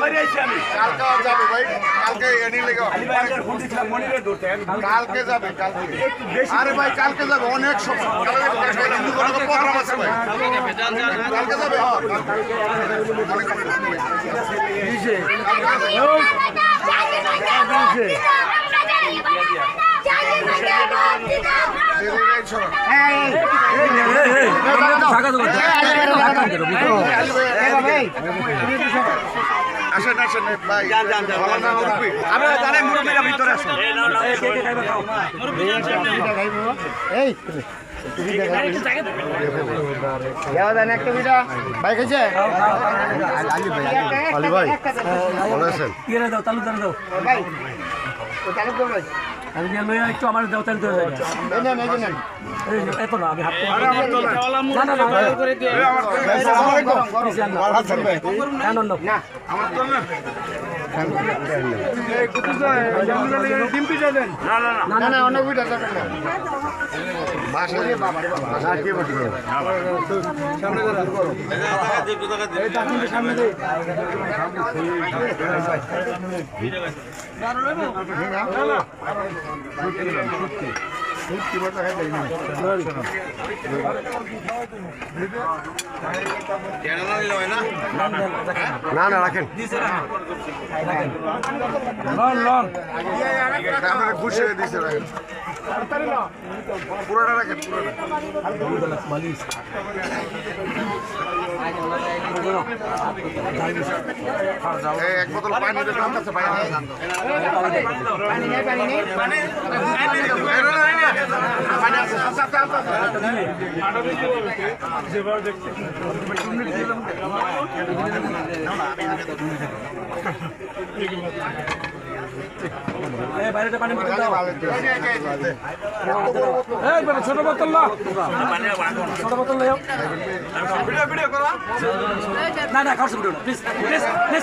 বাইরে আইছি আমি কালকে যাবে ভাই কালকে এনে লেগে আলী ভাই আজকে ফোন দিছিলাম মনিরে ধরতে কালকে যাবে কালকে একটু বেশি আরে ভাই কালকে যাবে অনেক সময় হিন্দু কোনো প্রোগ্রাম আছে ভাই কালকে যাবে হ্যাঁ দিছে আসেন আসেন ভাই আমরা জানাই মুরব্বীরা ভিতরে আসুন আলী ভাই ভালো আছেন দাও তালু দাও আমি লইয়া একটু আমার দাও তালু দাও এত না আমি হাত না না রাখেন আপনারা ঘুষে দিচ্ছে রাখেন পুরোটা রাখেন পুরোটা এক বোতল পানি দাম আছে ভাই বাইরে পানি বোতল দাও ছোট বোতল না ছোট বোতল না না খাওয়া প্লিজ প্লিজ প্লিজ